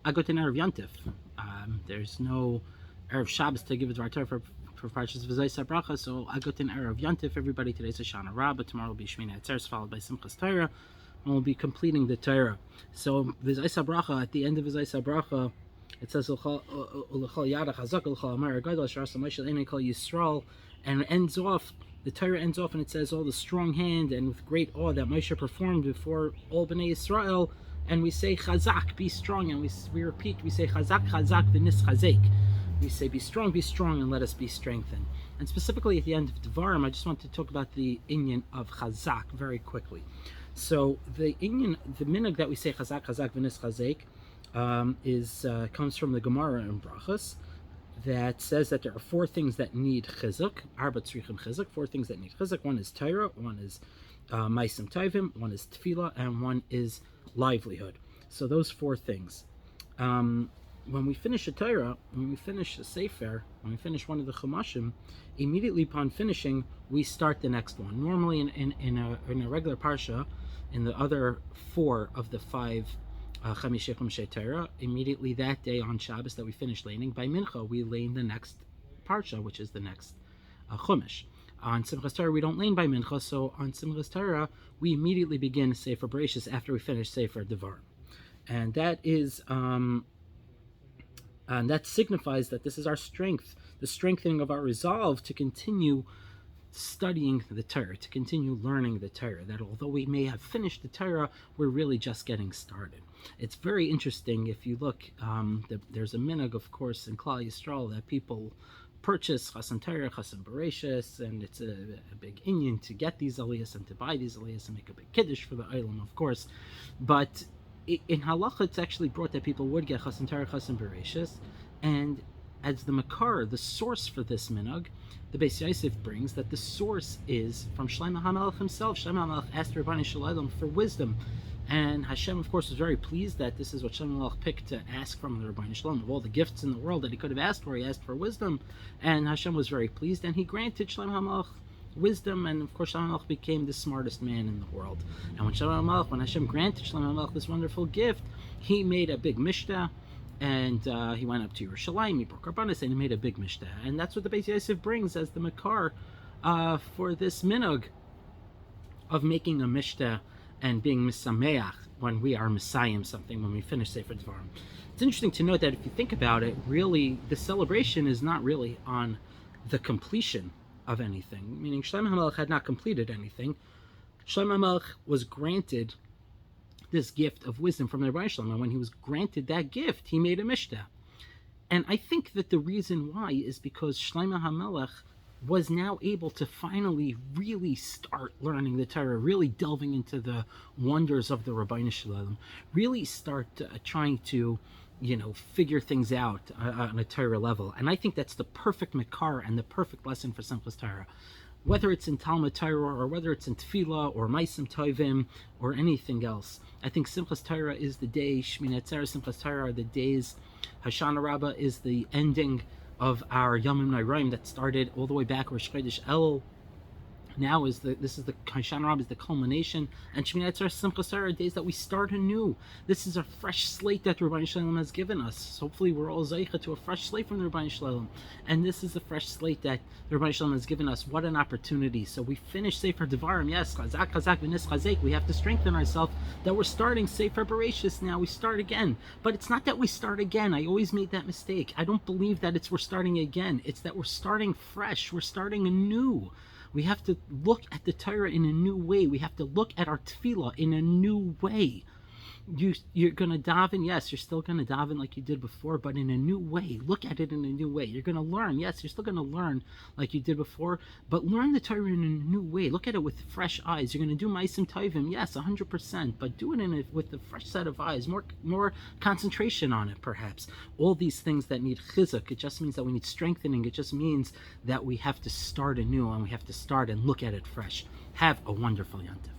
Agotin Erev Yantif. There's no Erev Shabbos to give a Dvar Torah for Parshas Vzos Habracha, so Agotin Erev Yantif. Everybody, today's Hoshana Rabbah, tomorrow will be Shmini Atzeres, followed by Simchas Torah, and we'll be completing the Torah. So Vzos Habracha, at the end of Vzos Habracha, it says and ends off. The Torah ends off and it says all the strong hand and with great awe that Moshe performed before all Bnei Israel, and we say Chazak, be strong, and we repeat, we say Chazak, Chazak, v'nis Chazek. We say be strong, and let us be strengthened. And specifically at the end of Dvarim, I just want to talk about the inyan of Chazak very quickly. So the inyan, the minhag that we say Chazak, Chazak, v'nis Chazek comes from the Gemara in Parshas, that says that there are four things that need chizuk, arba tzrichim chizuk, four things that need chizuk. One is Torah, one is ma'asim tovim, one is tefillah, and one is livelihood. So those four things. When we finish a Torah, when we finish a sefer, when we finish one of the chumashim, immediately upon finishing, we start the next one. Normally in a regular parsha, in the other four of the five Chamishe Torah, immediately that day on Shabbos that we finish laning, by Mincha we lane the next Parsha, which is the next Chumash. On Simchas Torah we don't lane by Mincha, so on Simchas Torah we immediately begin Sefer Bereshis after we finish Sefer Dvar. And that is, and that signifies that this is our strength, the strengthening of our resolve to continue studying the Torah, to continue learning the Torah, that although we may have finished the Torah, we're really just getting started. It's very interesting if you look, there's a minhag, of course, in Klal Yisrael that people purchase Chasan Torah, Chasan Bereshis, and it's a big inyan to get these aliyahs and to buy these aliyahs and make a big kiddush for the Olam, of course. But in Halacha, it's actually brought that people would get Chasan Torah, Chasan Bereshis, and as the makar, the source for this minhag, the Beis Yosef brings that the source is from Shlomo HaMelech himself. Shlomo HaMelech asked Ribono Shel Olam for wisdom, and Hashem, of course, was very pleased that this is what Shlomo HaMelech picked to ask from the Ribono Shel Olam. Of all the gifts in the world that he could have asked for, he asked for wisdom, and Hashem was very pleased, and he granted Shlomo HaMelech wisdom, and of course Shlomo HaMelech became the smartest man in the world. And when Hashem granted Shlomo HaMelech this wonderful gift, he made a big mishnah, and he went up to Yerushalayim, he broke Karbanis, and he made a big mishnah. And that's what the Beis Yosef brings as the makar for this minhag of making a mishnah and being misameach when we are messiahing something, when we finish Sefer Dvarim. It's interesting to note that if you think about it, really, the celebration is not really on the completion of anything, meaning Shlomo HaMelech had not completed anything. Shlomo HaMelech was granted this gift of wisdom from the Ribono Shel Olam, and when he was granted that gift, he made a mishnah. And I think that the reason why is because Shlomo HaMelech was now able to finally really start learning the Torah, really delving into the wonders of the Ribono Shel Olam, really start trying to, figure things out on a Torah level. And I think that's the perfect makar and the perfect lesson for Simchas Torah. Whether it's in Talmud Torah or whether it's in Tefillah or Ma'asim Tovim or anything else, I think Simchas Torah is the day, Shmini Atzeres, Simchas Torah are the days, Hoshana Rabbah is the ending of our Yomim Noraim that started all the way back Rosh Chodesh Elul. Now this is the Hoshana Rabbah is the culmination, and Shmini Atzeres, Simchas Torah are days that we start anew. This is a fresh slate that the Ribono Shel Olam has given us. So hopefully we're all zeicha to a fresh slate from the Ribono Shel Olam, and this is a fresh slate that the Ribono Shel Olam has given us. What an opportunity! So we finish Sefer Dvarim. Yes, Chazak, Chazak, v'nis Chazek. We have to strengthen ourselves. That we're starting Sefer Bereshis now. We start again, but it's not that we start again. I always made that mistake. I don't believe that we're starting again. It's that we're starting fresh. We're starting anew. We have to look at the Torah in a new way. We have to look at our tefillah in a new way. You're going to daven, yes, you're still going to daven like you did before, but in a new way. Look at it in a new way. You're going to learn, yes, you're still going to learn like you did before, but learn the Torah in a new way. Look at it with fresh eyes. You're going to do Ma'asim Tovim, yes, 100%, but do it with a fresh set of eyes, more concentration on it, perhaps. All these things that need chizuk, it just means that we need strengthening. It just means that we have to start anew, and we have to start and look at it fresh. Have a wonderful Yontif.